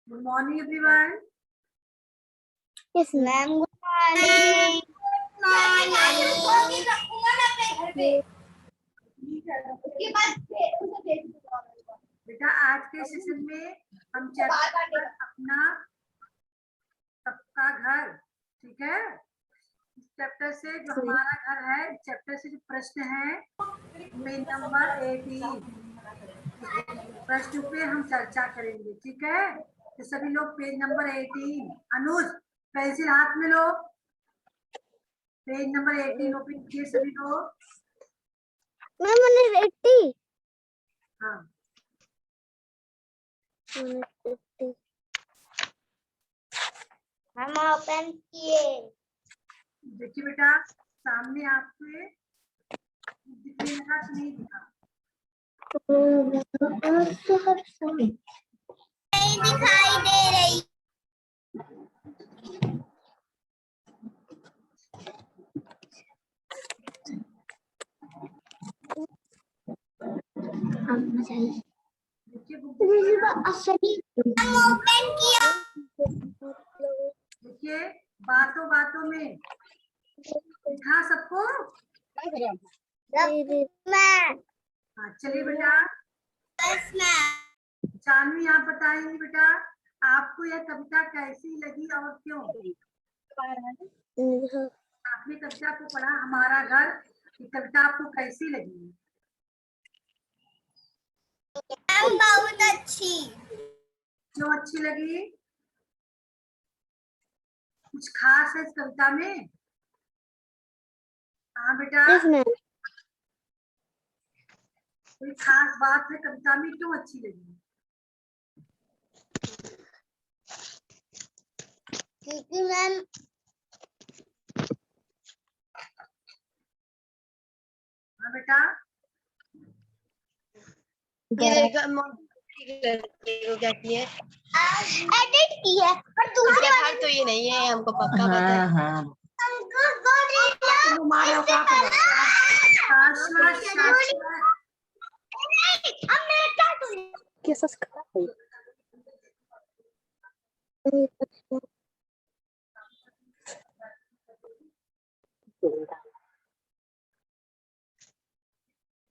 Good morning, everyone. Yes, ma'am. Good morning. बेटा आज के सेशन में हम चैप्टर अपना सबका घर, ठीक है। इस चैप्टर से जो हमारा घर है, इस चैप्टर से जो प्रश्न है पेज नंबर 18 प्रश्न पे हम चर्चा करेंगे, ठीक है। तो सभी लोग पेज नंबर 18, अनुज पेंसिल हाथ में लो, पेज नंबर 18 ओपन किए सभी लोग। मैम 80। हाँ हम ओपन किए। देखिए बेटा सामने आपके दिखने लगा कि नहीं दिखा? नहीं दिखाई दे रही। देखिए बुक हम ओपन किया। देखिए बातों बातों में दिखा सबको। हाँ चलिए बेटा, जानवी आप बताएंगी बेटा आपको यह कविता कैसी लगी और क्यों? आपने कविता को पढ़ा हमारा घर, ये कविता आपको कैसी लगी? बहुत अच्छी। क्यों अच्छी लगी? कुछ खास है इस कविता में? हाँ बेटा कोई खास बात है कविता में, क्यों अच्छी लगी? क्योंकि मैम हाँ बेटा क्या किए एडिट की है पर दूसरे बार तो ये नहीं है, हमको पक्का पता है। हाँ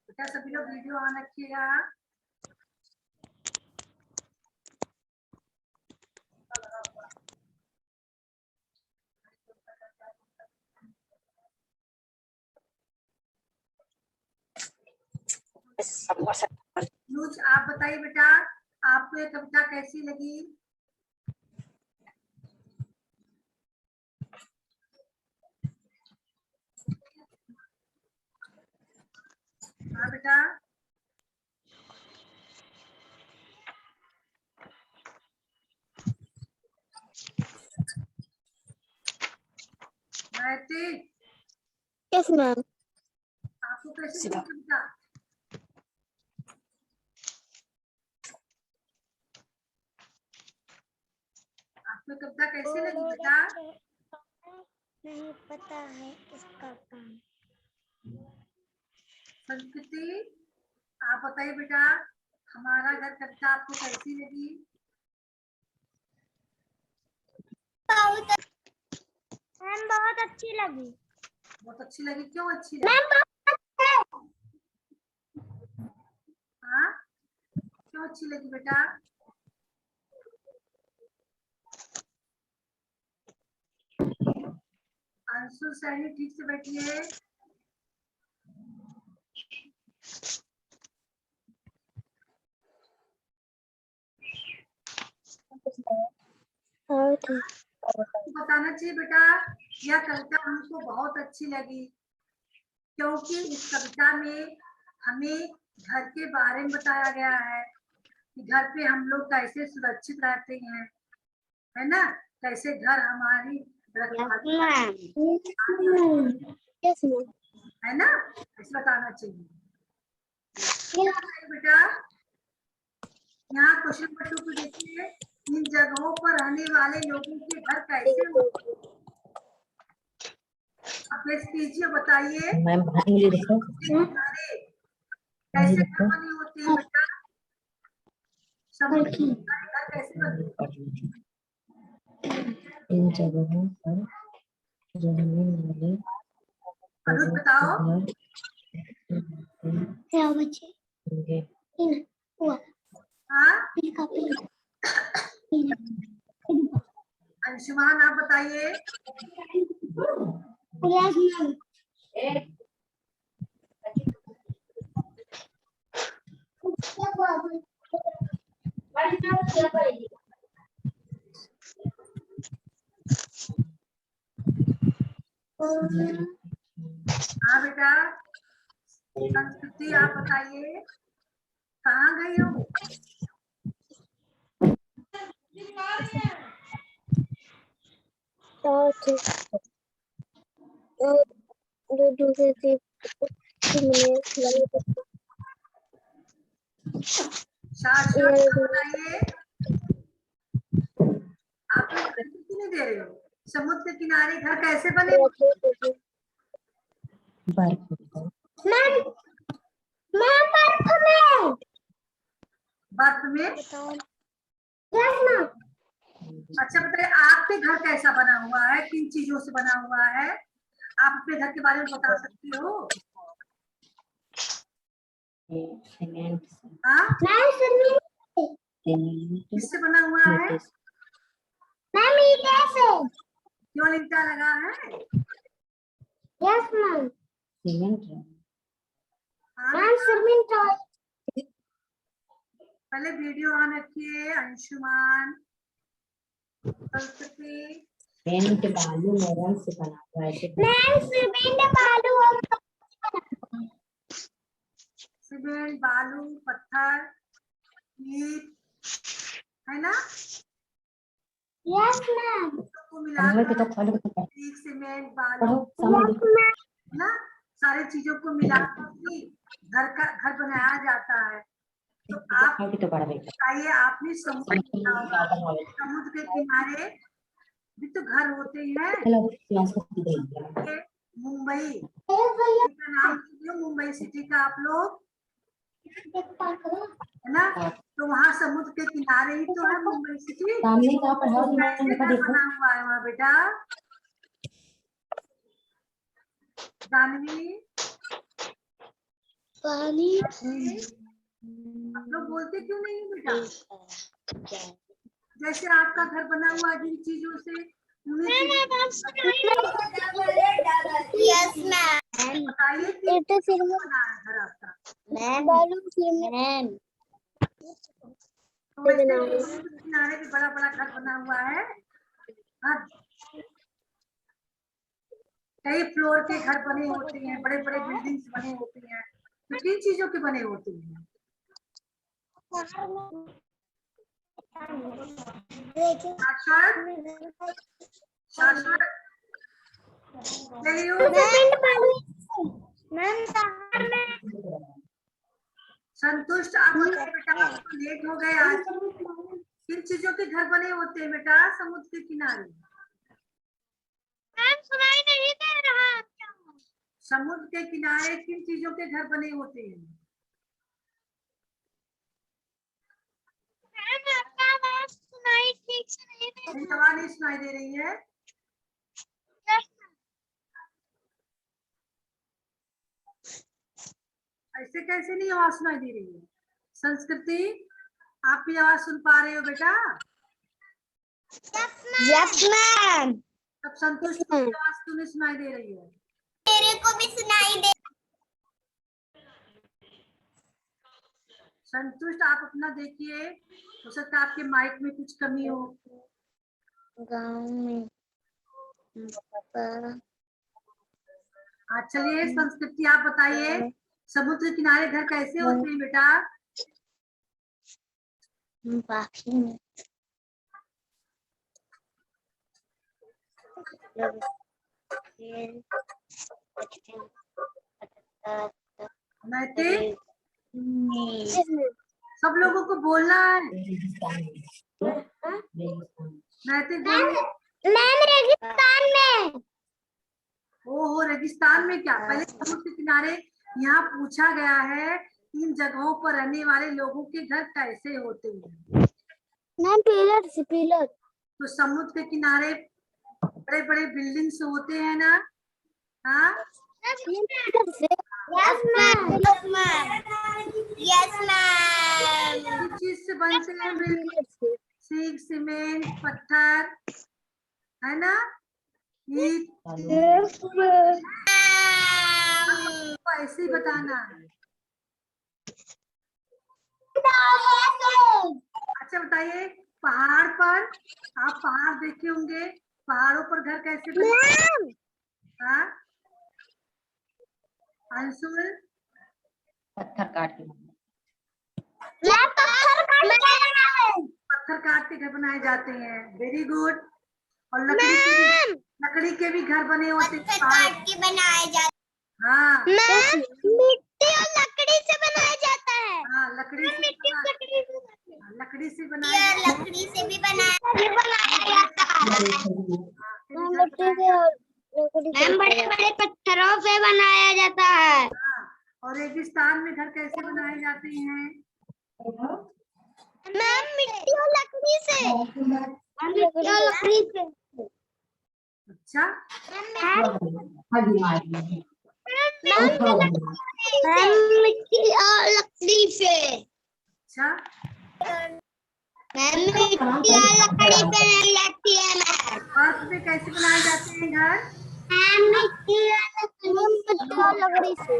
बेटा सभी लोग वीडियो ऑन रखिएगा। नुज आप बताइए बेटा आपको ये कविता कैसी लगी? हाँ बेटा यस मैम। आपको कैसी लगी कविता? आपको कविता कैसी लगी बेटा? नहीं पता है इसका काम। संस्कृति आप बताइए बेटा हमारा घर कविता आपको कैसी लगी? बहुत अच्छी लगी। बहुत अच्छी लगी, क्यों अच्छी लगी? हाँ क्यों अच्छी लगी बेटा? अंशु सैनी ठीक से बैठिए। बताना चाहिए बेटा यह कविता हमको बहुत अच्छी लगी क्योंकि इस कविता में हमें घर के बारे में बताया गया है कि घर पे हम लोग कैसे सुरक्षित रहते हैं, है ना, कैसे घर हमारी रखवाली है ना, ऐसे बताना चाहिए बेटा। यहाँ क्वेश्चन नंबर 2 को देखिए, इन जगहों पर रहने वाले लोगों के घर कैसे होते हैं? कीजिए बताइए कैसे घर बने होते हैं बेटा? समुद्र घर कैसे बनते हैं? इन जगहों पर रहने वाले अनुज बताओ। क्या बचे होंगे। हुआ हाँ कॉपी अंशुमान आप बताइए। यस मैम हाँ बेटा संस्कृति आप बताइए कहाँ गई हो? दूसरे से शाश्वत आप बताइए आप लोग क्यों नहीं दे रहे हो? समुद्र के किनारे घर कैसे बने? बर्फ मैम मैम बर्फ में। यस मैम अच्छा बताइए आपके घर कैसा बना हुआ है, किन चीजों से बना हुआ है? आप अपने घर के बारे में बता सकती हो? सीमेंट हाँ सीमेंट किससे बना हुआ है? मैम ईटे से क्यों ईंटा लगा है? यस मैम सीमेंट हाँ मैम सीमेंट पहले वीडियो ऑन रखिए। अंशुमान संस्कृति सीमेंट बालू में से बना हुआ है। मैम सीमेंट बालू और सीमेंट बालू पत्थर ईंट है ना, यस मैम सबको समझ के मिलाकर तो खोलो तो ईंट सीमेंट बालू पढ़ो समझ है ना, सारी चीजों को मिलाकर ही घर बनाया जाता है। तो आप खाओ तो बड़ा बेटा बताइए आपने समुद्र देखा होगा, समुद्र के किनारे भी तो घर होते हैं। चलो क्लास को दे दिया। ये मुंबई का नाम सुनिए, मुंबई सिटी का आप लोग है ना, तो वहाँ समुद्र के किनारे ही तो है मुंबई सिटी। सामने का पढ़ाओ कैसे दिमाग का घर देखो बना हुआ है वहाँ बेटा? जानवी पानी आप लोग बोलते क्यों नहीं है बेटा? जैसे आपका घर बना हुआ है जिन चीजों से यस मैम बताइए कि ईटे से बना है घर आपका? मैम बालू मैम तो वैसे समुद्र के किनारे भी बड़ा बड़ा घर बना हुआ है। हाँ, कई फ्लोर के घर बने होते हैं, बड़े बड़े बिल्डिंग्स बने होते हैं, तो किन चीजों के बने होते हैं? शाश्वत शाश्वत चलिए संतुष्ट आप बताइए बेटा, आप तो लेट हो गए आज। किन चीजों के घर बने होते हैं बेटा समुद्र के किनारे? मैम सुनाई नहीं दे रहा। समुद्र के किनारे किन चीजों के घर बने होते हैं? मैम आपका आवाज सुनाई ठीक से नहीं दे मेरी आवाज नहीं सुनाई दे रही है? रहा। ऐसे कैसे नहीं आवाज सुनाई दे रही है? संस्कृति आप भी आवाज सुन पा रहे हो बेटा? यस मैम तब संतुष्ट की आवाज क्यों नहीं सुनाई दे रही है? मेरे को भी सुनाई दे। संतुष्ट आप अपना देखिए, हो सकता है आपके माइक में कुछ कमी हो। गाँव में चलिए संस्कृति आप बताइए समुद्र किनारे घर कैसे होते हैं बेटा? बाकी में नैतिक सब लोगों को बोलना है। नैतिक बोलिए। मैम रेगिस्तान में। ओहो रेगिस्तान में क्या? पहले समुद्र के किनारे यहाँ पूछा गया है इन जगहों पर रहने वाले लोगों के घर कैसे होते हैं। मैम पिलर से पिलर। तो समुद्र के किनारे बड़े बड़े बिल्डिंग्स होते हैं ना। हाँ, पिलर से। Yes ma'am. Yes ma'am. Yes ma'am. किस चीज से बनते हैं बिल्डिंग? पिलर से। सीख, सीमेंट, पत्थर, है ना, ईट। Yes ma'am. तो ऐसे ही बताना। अच्छा बताइए, पहाड़ पर, आप पहाड़ देखे होंगे, पहाड़ों पर घर कैसे बनते? हाँ, अंशुल, पत्थर काट के पत्थर काट के घर बनाए जाते हैं। Very good. और लकड़ी के भी घर बने होते हैं पहाड़ों पर। के बनाए जाते हाँ हैं। मिट्टी और लकड़ी से बनाया जाता है। हाँ, लकड़ी से लकड़ी से बनाया लकड़ी से भी बनाया जाता है। मैम बड़े बड़े पत्थरों से बनाया जाता है। और रेगिस्तान में घर कैसे बनाए जाते हैं? मैम मिट्टी और लकड़ी से। मिट्टी और लकड़ी से। अच्छा, मैम मिट्टी और लकड़ी से। अच्छा, मैम मिट्टी और लकड़ी से नहीं लगती है मैम। बर्फ में कैसे बनाए जाते हैं घर? मैम मिट्टी और लकड़ी से।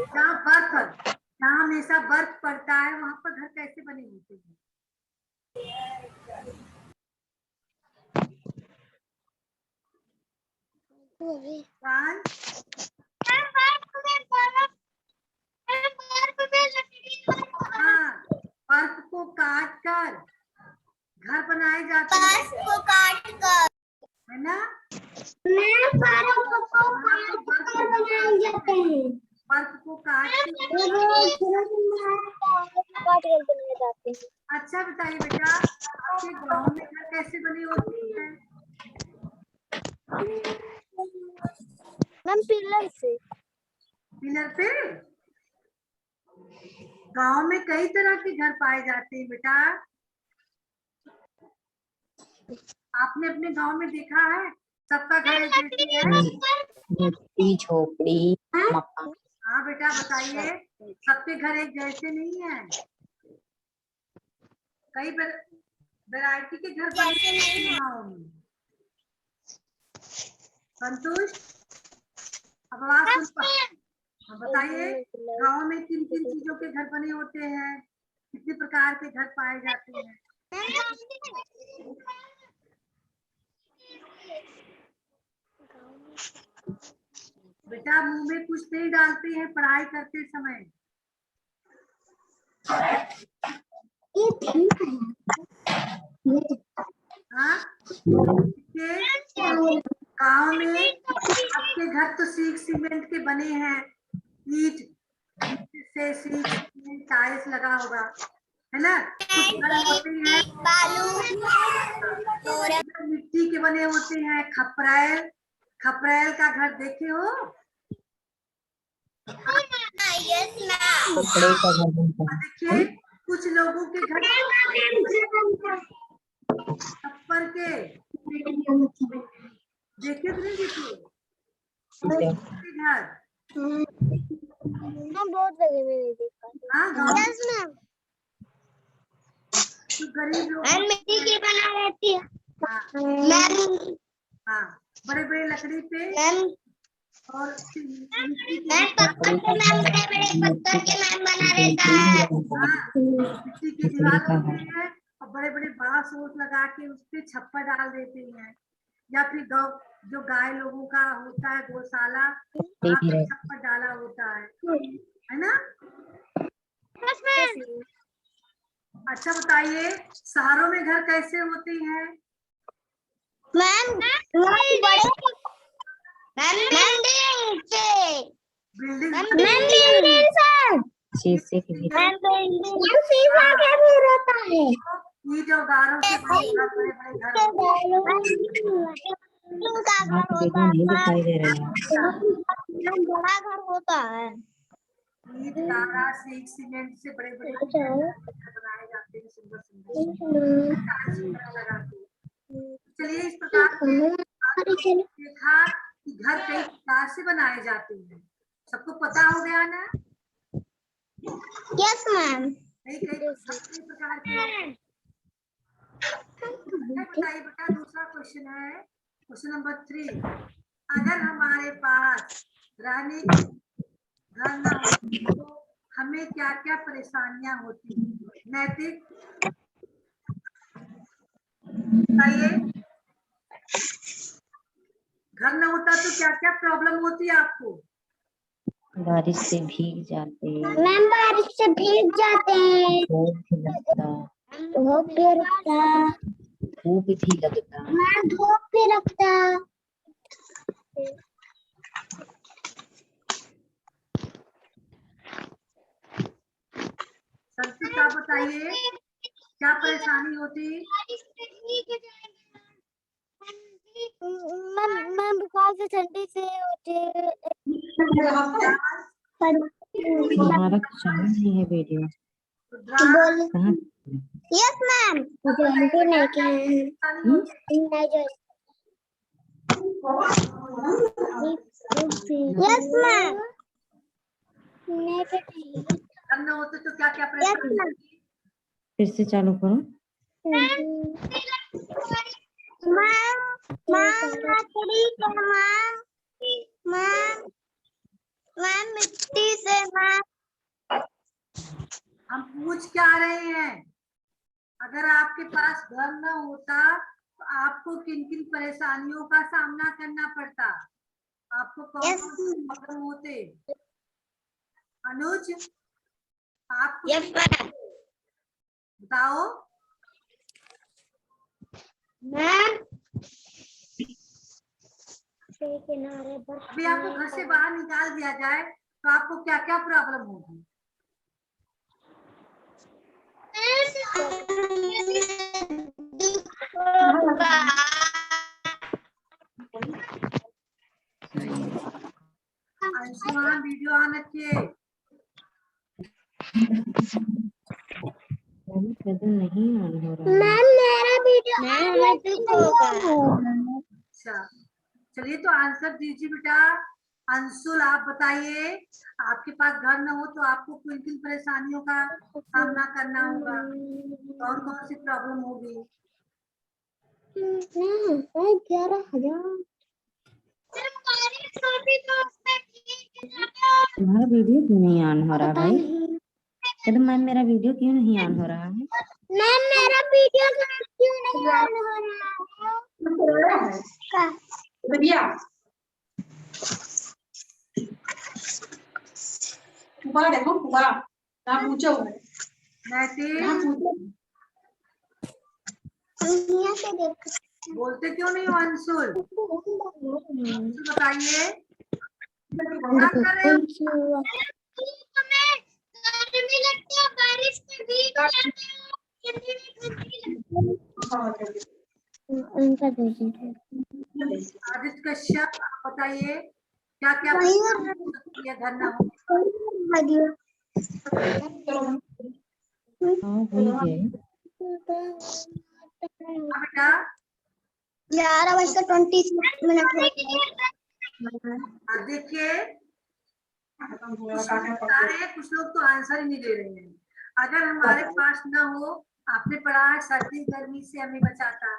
जहाँ हमेशा बर्फ पड़ता है वहाँ पर घर कैसे बने होते हैं? कान, हाँ, बर्फ को काट कर घर बनाए जाते हैं, है ना। बर्फ को काट के। अच्छा बताइए बेटा, आपके गांव में घर कैसे बने होते हैं? मैम पिलर से। पिलर पे। गांव में कई तरह के घर पाए जाते हैं बेटा। आपने अपने गांव में देखा है सबका घर एक जैसी है? मिट्टी, झोपड़ी, मकान। हाँ बेटा बताइए, सबके घर एक जैसे नहीं है, कई वैरायटी के घर बनते हैं गाँव में। संतुष्ट? अब आवाज सुन, बताइए गाँव में किन किन चीजों के घर बने होते हैं, कितने प्रकार के घर पाए जाते हैं? बेटा मुंह में कुछ नहीं डालते हैं पढ़ाई करते समय। हाँ, गाँव में आपके घर तो सीख सीमेंट के बने हैं, ईट से सीख सीमेंट टाइल्स लगा होगा, है ना। कुछ घर होते हैं मिट्टी के बने होते हैं, खपरैल, खपरैल का घर देखे हो? कपड़े का घर बनता है। देखिए कुछ लोगों के घर छप्पर के देखे तो नहीं देखे घर? हम बहुत जगह में देखा। हाँ, गाँव यस मैम। जो गरीब लोग मैम मिट्टी की बना रहती है। हाँ, मैम हाँ, बड़े बड़े लकड़ी पे मैम और मिट्टी की मैम पत्थर के मैम बड़े बड़े पत्थर के मैम बना रहता है। मिट्टी की दीवार होती है और बड़े बड़े बांस वूस लगा के उस पे छप्पर डाल देते हैं, या फिर जो गाय लोगों का होता है गौशाला, वहाँ पे छप्पर डाला होता है ना। अच्छा बताइए, शहरों में घर कैसे होते हैं? मैम बड़े बिल्डिंग से। बिल्डिंग से। शीशे के भी शीशा के भी रहता है। ये जो गारों से बड़े बड़े घर नहीं दिखाई दे रहे हैं। बड़ा घर होता है। ईट गारा सीख सीमेंट से बड़े बड़े बनाए जाते हैं, सुंदर सुंदर टाइल्स वगैरह लगाते हैं। चलिए, इस प्रकार से आपने देखा कि घर कई प्रकार से बनाए जाते हैं, सबको पता हो गया ना? Yes ma'am. कई प्रकार के। बताइए बेटा, दूसरा क्वेश्चन है, क्वेश्चन नंबर 3। अगर हमारे पास रहने के घर ना हो तो हमें क्या क्या परेशानियां होती हैं? नैतिक बताइए, घर ना होता तो क्या क्या प्रॉब्लम होती है आपको? बारिश से भीग जाते, मैम बारिश से भीग जाते हैं, धूप लगता, धूप भी लगता, धूप भी लगता, मैम धूप भी लगता। संस्कृत आप बताइए, क्या परेशानी होती? मैम बुखार से ठंडी से होती है। हमारा चालू नहीं है वीडियो। कहाँ? Yes ma'am. जानती नहीं क्या यस मैम। घर ना होते तो क्या क्या परेशानी होती? फिर से चालू करो। मैम लकड़ी से मैम, मैम मिट्टी से मैम। हम पूछ क्या रहे हैं? अगर आपके पास घर न होता तो आपको किन किन परेशानियों का सामना करना पड़ता? आपको कौन कौन से प्रॉब्लम होते? अनुज, आपको यस मैम। बताओ। मैम अभी आपको घर से बाहर निकाल दिया जाए तो आपको क्या क्या प्रॉब्लम होगी? अंशुमान, वीडियो ऑन रखिए। नहीं ऑन हो रहा। मैम मेरा वीडियो अच्छा, चलिए तो आंसर दीजिए बेटा। अंशुल, आप बताइए, आपके पास घर न हो तो आपको किन किन परेशानियों का सामना करना होगा? कौन कौन सी प्रॉब्लम होगी? 11,000। तुम्हारा वीडियो क्यों नहीं ऑन हो रहा भाई? तो मैम मेरा वीडियो क्यों नहीं ऑन हो रहा है? मैम मेरा वीडियो क्यों नहीं ऑन हो रहा है? भैया फुगा देखो, फुगा कहाँ पूछो नैतिक, यहाँ से देख। बोलते क्यों नहीं हो अंशुल? अंशुल बताइए, क्या कर रहे हो? गर्मी लगती है, बारिश में भीग जाते हैं। आदित्य कश्यप, आप बताइए, क्या क्या घर न हो? बेटा 11:20 देखिए, कुछ लोग तो आंसर ही नहीं दे रहे हैं। अगर हमारे पास न हो, आपने पढ़ा है सर्दी गर्मी से हमें बचाता,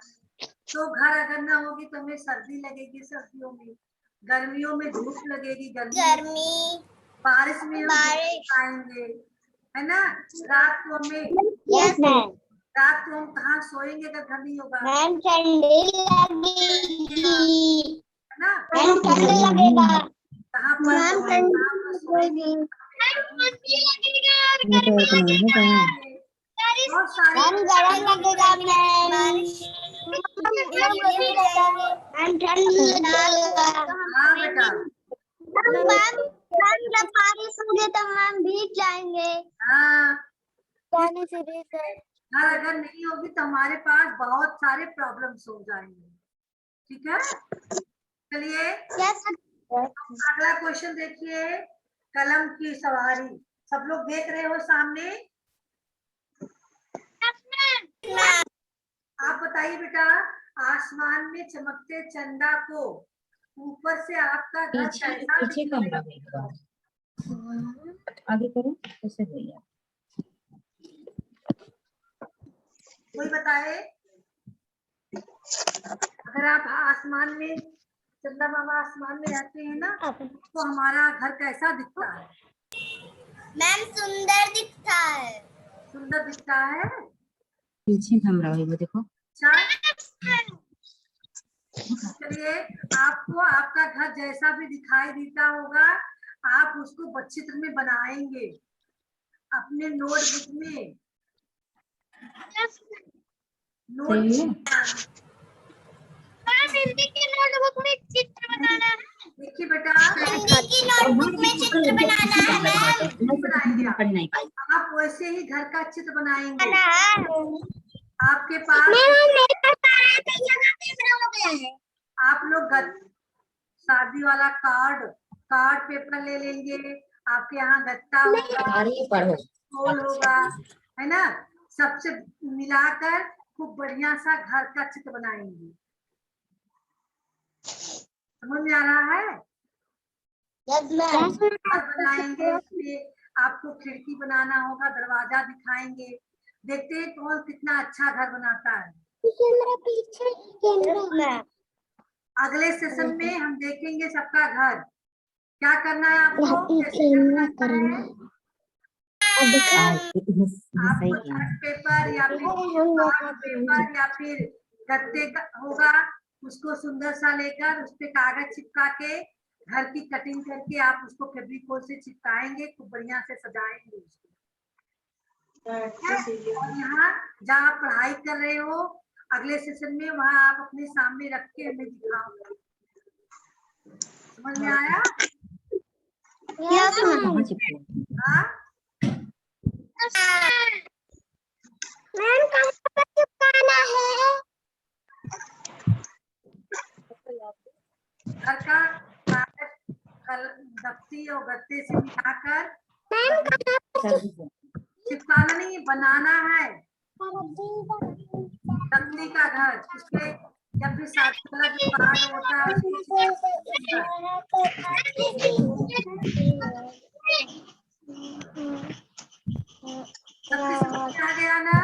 तो घर अगर न होगी तो हमें सर्दी लगेगी सर्दियों में, गर्मियों में धूप लगेगी गर्मी, बारिश में हम आएंगे, है ना? रात को हमें रात को हम कहाँ सोएंगे अगर घर नहीं होगा? मैम ठंडी लगेगी, है ना? मैम ठंडी लगेगा, कहाँ मैम पर ठंडी सोएंगे? नेटवर्क नहीं है कहाँ? बहुत सारे मैम गरम लगेगा, मैम ठंडी लगेगा। हाँ बेटा, मैम जब बारिश होगी तो मैम भीग जाएंगे, हाँ, पानी से भीग। घर अगर नहीं होगी तो हमारे पास बहुत सारे प्रॉब्लम्स हो जाएंगे। ठीक है, चलिए अगला क्वेश्चन देखिए। कलम की सवारी। सब लोग देख रहे हो सामने? आप बताइए बेटा, आसमान में चमकते चंदा को ऊपर से आपका घर पीछे कैसा पीछे दिखता कैमरा है? एक बार आगे करो, कैसे भैया? कोई बताए? अगर आप आसमान में, चंदा मामा आसमान में रहते हैं ना, तो हमारा घर कैसा दिखता है? मैम सुंदर दिखता है। सुंदर दिखता है। पीछे कैमरा वो देखो। अच्छा, चलिए, आपको आपका घर जैसा भी दिखाई देता होगा, आप उसको चित्र में बनाएंगे अपने नोटबुक में। सही है। हिंदी की नोटबुक में चित्र बनाना है। देखिए बेटा, हिंदी की नोटबुक में चित्र बनाना है मैम। पढ़ नहीं पाई। आप वैसे ही घर का चित्र बनाएंगे। मैम आपके पास नहीं कर पा रहे हैं, तो यहाँ कैमरा हो गया है। आप लोग शादी वाला कार्ड पेपर ले लेंगे। आपके यहाँ गत्ता होगा, अरे पढ़ो। फूल होगा, है ना? सबसे मिलाकर खूब बढ़िया सा घर का चित्र बनाएंगे। समझ में आ रहा है? घर बनाएंगे, उसमें आपको खिड़की बनाना होगा, दरवाजा दिखाएंगे। देखते हैं कौन कितना अच्छा घर बनाता है। पीछे कैमरा। अगले सेशन में हम देखेंगे सबका घर। क्या करना है आपको? कैसे घर बनाना है? आपको चार्ट पेपर या फिर कार्ड पेपर या फिर गत्ते का होगा, उसको सुंदर सा लेकर उस पे कागज चिपका के घर की कटिंग करके आप उसको फेविकोल से चिपकाएंगे, खूब बढ़िया से सजाएंगे उसको। और यहाँ जहाँ आप पढ़ाई कर रहे हो, अगले सेशन में वहाँ आप अपने सामने रख के हमें दिखाओ। समझ में आया? कहाँ चिपको? हाँ, मैम कहाँ पर चिपकाना है? घर का कागज दफ्ती और गत्ते से मिलाकर चिपकाना नहीं, बनाना है दफ्ती का घर। उसके या फिर शादी वाला जो कार्ड होता है सबके समझ में आ गया ना?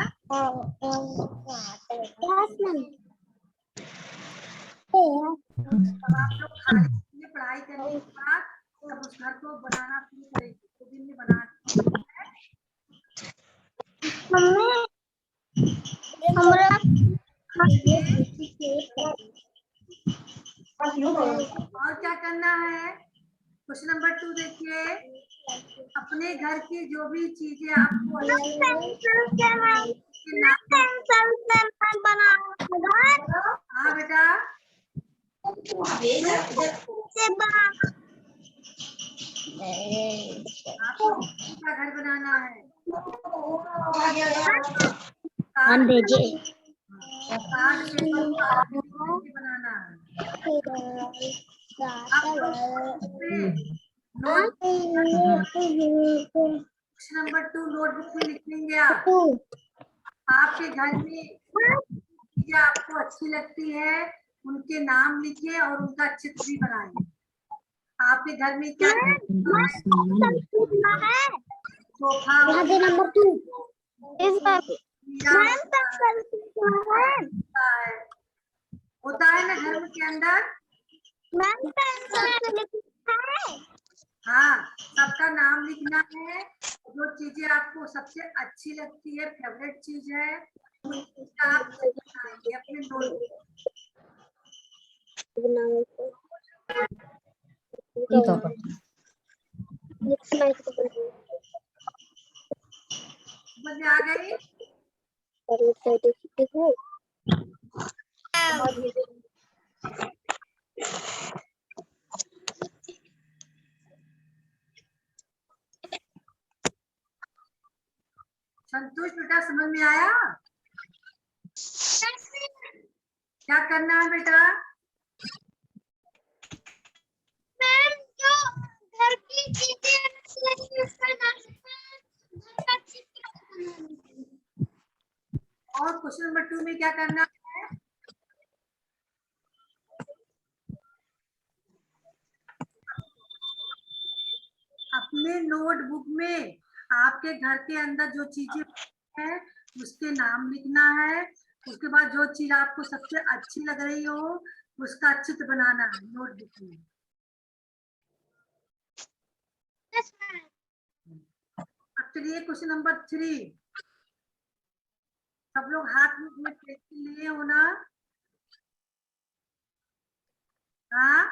अब आप लोग खाली ये पढ़ाई करने के बाद तब उस घर को बनाना शुरू करेंगे। तो दिन में बना और क्या करना है? क्वेश्चन नंबर 2 देखिए, अपने घर की जो भी चीजें आपको हाँ बेटा, आपको का घर बनाना है। कार्ड पेपर बनाना है। आप लोग क्वेश्चन नंबर 2 नोटबुक में लिख लेंगे। आपके घर में चीजें आपको अच्छी लगती है, उनके नाम लिखिए और उनका चित्र भी बनाइए। आपके घर में क्या सोफा नंबर 2 होता है ना घर के अंदर। हाँ, सबका नाम लिखना है। जो चीजें आपको सबसे अच्छी लगती है, फेवरेट चीज है, उसका आप बनाएंगे अपने नोटबुक। समझ में आ गई? संतोष बेटा, समझ में आया? क्या करना है बेटा? मैम जो घर की चीजें क्या करना है? अपने नोटबुक में आपके घर के अंदर जो चीजें है उसके नाम लिखना है। उसके बाद जो चीज आपको सबसे अच्छी लग रही हो उसका चित्र बनाना है नोटबुक में। अब चलिए क्वेश्चन नंबर 3। सब लोग हाथ में पेंसिल लिए हो ना? हाँ,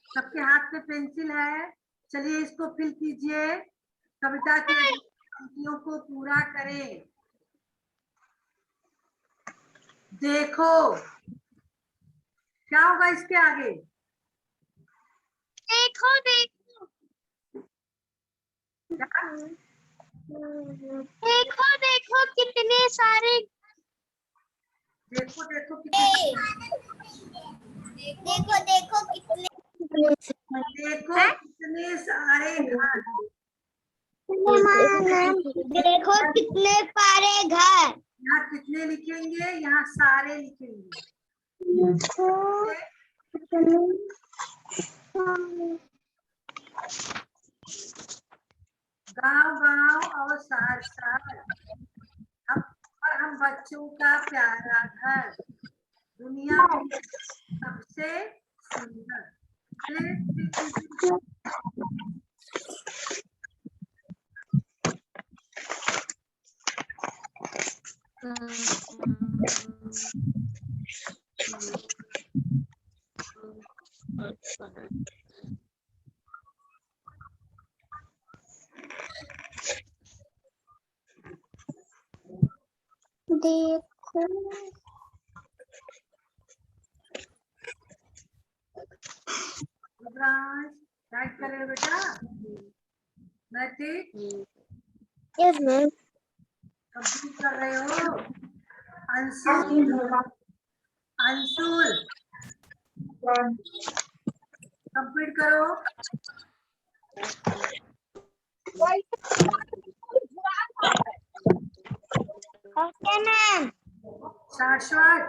सबके हाथ में पेंसिल है। चलिए इसको फिल कीजिए, कविता के पंक्तियों को पूरा करें। देखो क्या होगा इसके आगे? देखो देखो क्या? देखो देखो कितने सारे देखो देखो कितने देखो देखो कितने देखो कितने सारे घर। देखो कितने सारे घर यहाँ कितने लिखेंगे? यहाँ सारे लिखेंगे। गांव गांव और शहर शहर, हम बच्चों का प्यारा घर, दुनिया में सबसे सुंदर। चलिए, देखो राइट करें बेटा। नैतिक यस मैम कंप्लीट कर रहे हो? अंशुल अंशुल कंप्लीट करो। ओके मैम शाश्वत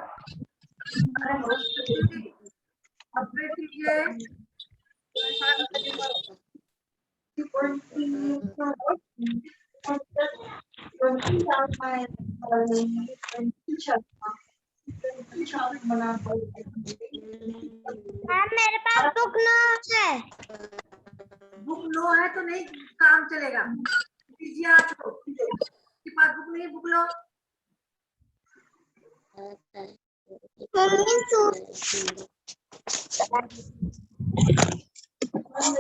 कंप्लीट कीजिए। मैम मेरे पास बुक ना है बुक लो है तो नहीं काम चलेगा। कीजिए आप लोग, आपके पास बुक नहीं बुक लो। मम्मी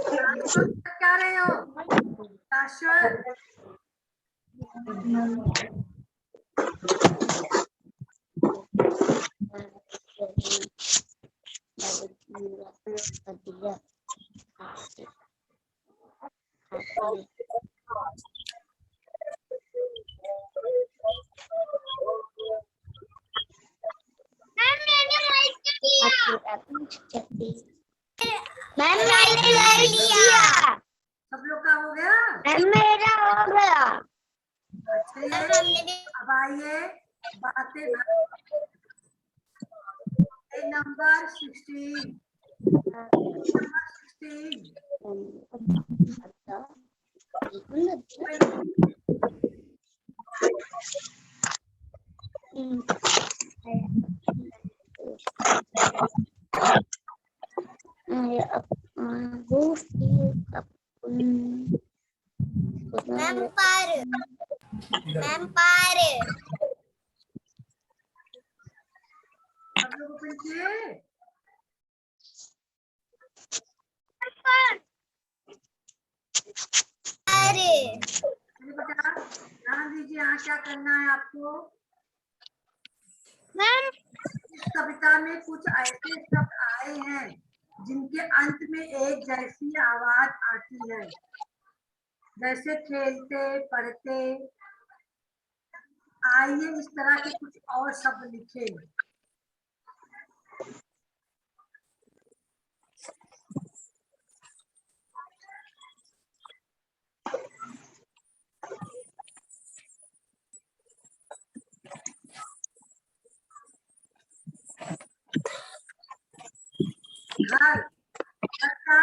शाश्वत क्या रहे हो? शाश्वत मैम मैंने लाइक किया मैम मैंने लाइक किया सब लोग का हो गया? मैम मेरा हो गया चलिए अब आइए बातें नंबर 16। मैम पर मैम पर सब लोग ओपन किए? चलिए बेटा ध्यान दीजिए, यहाँ क्या करना है आपको। मैम इस कविता में कुछ ऐसे शब्द आए हैं जिनके अंत में एक जैसी आवाज आती है, जैसे खेलते पढ़ते। आइए इस तरह के कुछ और शब्द लिखें। घर, घर का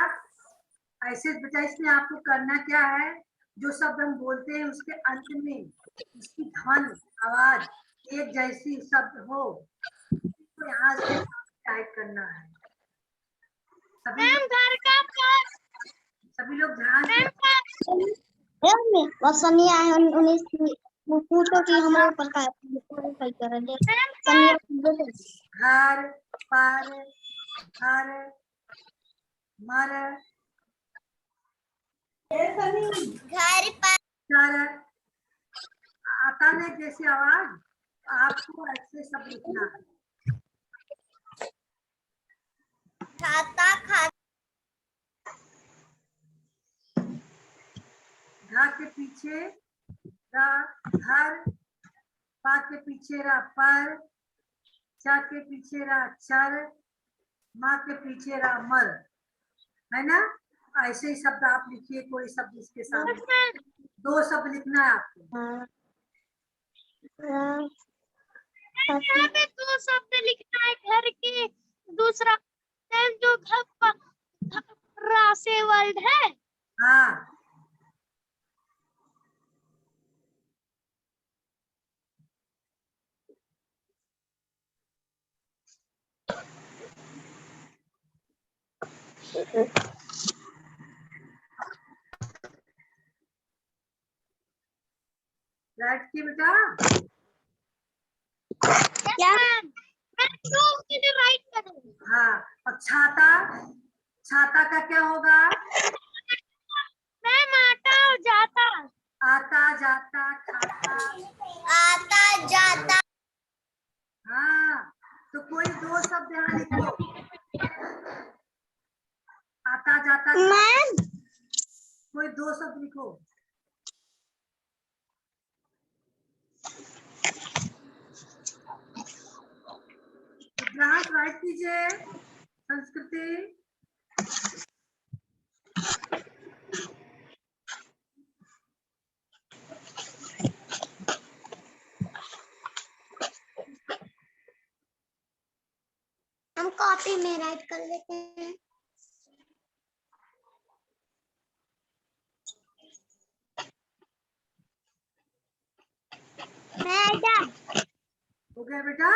ऐसे बेटा इसमें आपको करना क्या है, जो शब्द हम बोलते हैं उसके अंत में उसकी ध्वनि आवाज एक जैसी शब्द हो, तो यहाँ से टाइप करना है। सभी लोग ध्यान से सनिया है 19 पूछो कि हमारे ऊपर का सही कर रहे सनिया घर पर घर मर घर पर कर आता नहीं जैसी आवाज, आपको ऐसे शब्द लिखना है। खाता खाता घ के पीछे र घर, पा के पीछे रा पर, चा के पीछे रा चर, माँ के पीछे रा मर, है ना। ऐसे ही शब्द आप लिखिए, कोई शब्द इसके सामने, 2 शब्द लिखना है आपको। यहाँ पे 2 शब्द लिखना है घर के, दूसरा जो घर से वर्ल्ड है। हाँ राइट की बेटा, क्या मैं राइट करूँ? हाँ। और छाता, छाता का क्या होगा, मैं आता और जाता, आता जाता खाता, आता जाता। हाँ। तो कोई 2 शब्द यहाँ लिखो, आता जाता मैं कोई 2 शब्द लिखो। रुद्रांश राइट कीजिए, संस्कृति। हम कॉपी में राइट कर लेते हैं। मैडम हो गया बेटा,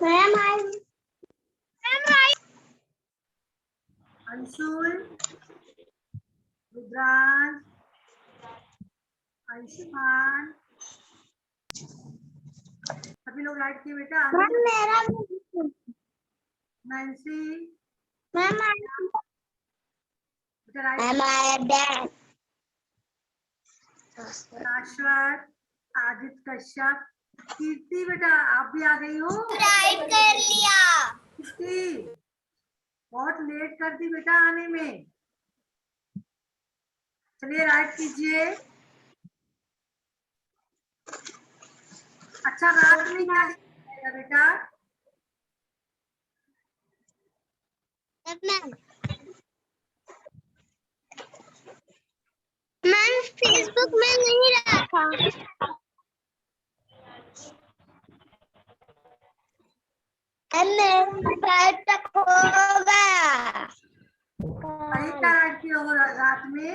मैम राइट। अंशुल, रुद्रांश, आयुष्मान, सभी लोग राइट किए बेटा। मैम मेरा नैन्सी मैम बेटा राइट। शाश्वत, आदित्य कश्यप, कीर्ति बेटा आप भी आ गई हो। राइट कर लिया। कीर्ति बहुत लेट कर दी बेटा आने में, चलिए राइट कीजिए। अच्छा रात में क्या लिखा बेटा, मैम फेसबुक में नहीं रखा। तक होगा सही का राइट किया होगा रात में।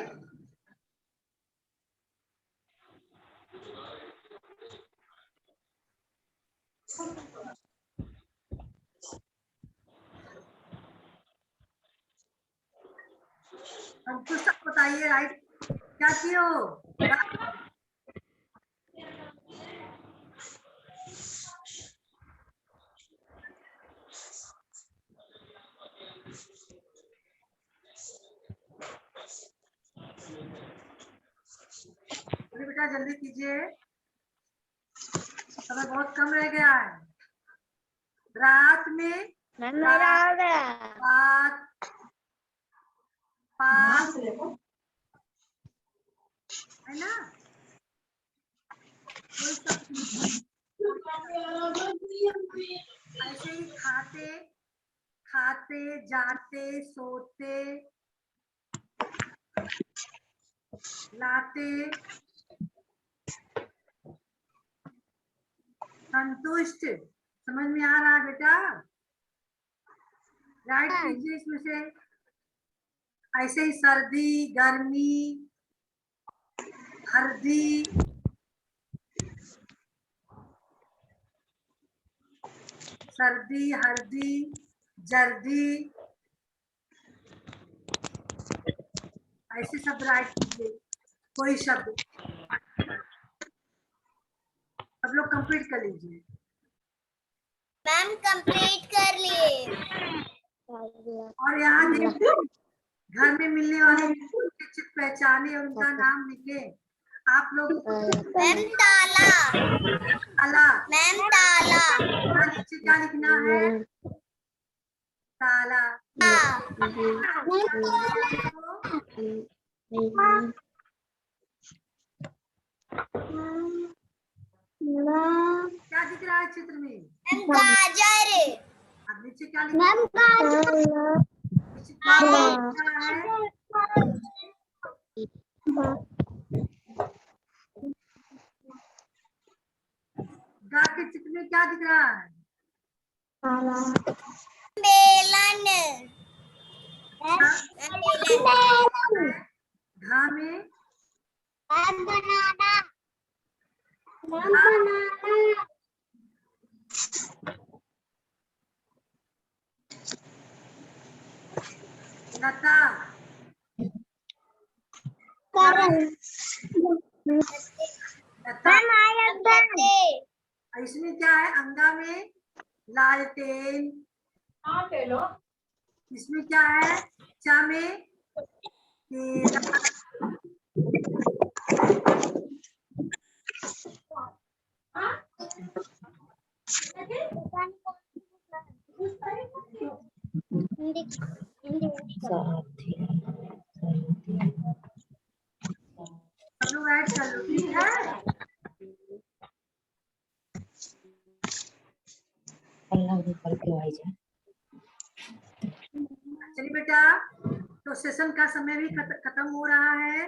हमको सब बताइए राइट क्या किए हो। अरे बेटा जल्दी कीजिए, समय बहुत कम रह गया है। रात में मेरा आ गया। बात पास है ना, कोई ऐसे ही खाते खाते जाते सोते लाते संतुष्ट, समझ में आ रहा है बेटा, राइट कीजिए इसमें से ऐसे ही सर्दी, गर्मी, हल्दी, सर्दी, हल्दी, जल्दी, ऐसे शब्द राइट कीजिए कोई शब्द। सब लोग कंप्लीट कर लीजिए। मैम कंप्लीट कर लिए। और यहाँ देखिए घर में मिलने वाले चित्र पहचाने और उनका नाम लिखे। आप लोग मैम ताला। ताला, मैम ताला। नीचे क्या लिखना है? ताला। क्या दिख रहा है चित्र में? मैम गाजर। अब नीचे क्या लिखा है? नीचे क्या लिखा है? गा के चित्र में क्या दिख रहा है? बेलन। घा में बनाना। लता, लता। इसमें क्या है? अंगा में लालटेन। इसमें क्या है? चा में केला। सब लोग ऐड कर लो, ठीक है? चलिए बेटा, तो सेशन का समय भी खत्म हो रहा है।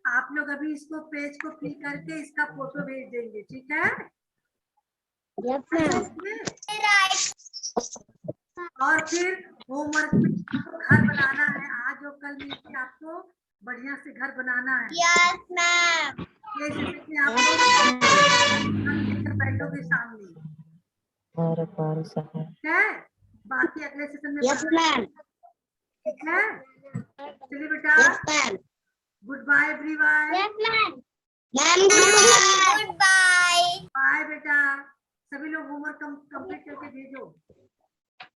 आप लोग अभी इसको पेज को फिल करके इसका फोटो भेज देंगे, ठीक है? और फिर होमवर्क में आपको घर बनाना है। आज और कल मिलकर आपको बढ़िया से घर बनाना है। Yes ma'am. ये जैसे कि आप लोग बैठोगे सामने, ठीक है? बाकी अगले सेशन में यस मैम। ठीक है? चलिए बेटा, good bye everyone. Yes ma'am. Ma'am good bye. Bye बेटा। सभी लोग होमवर्क कंप्लीट करके भेजो।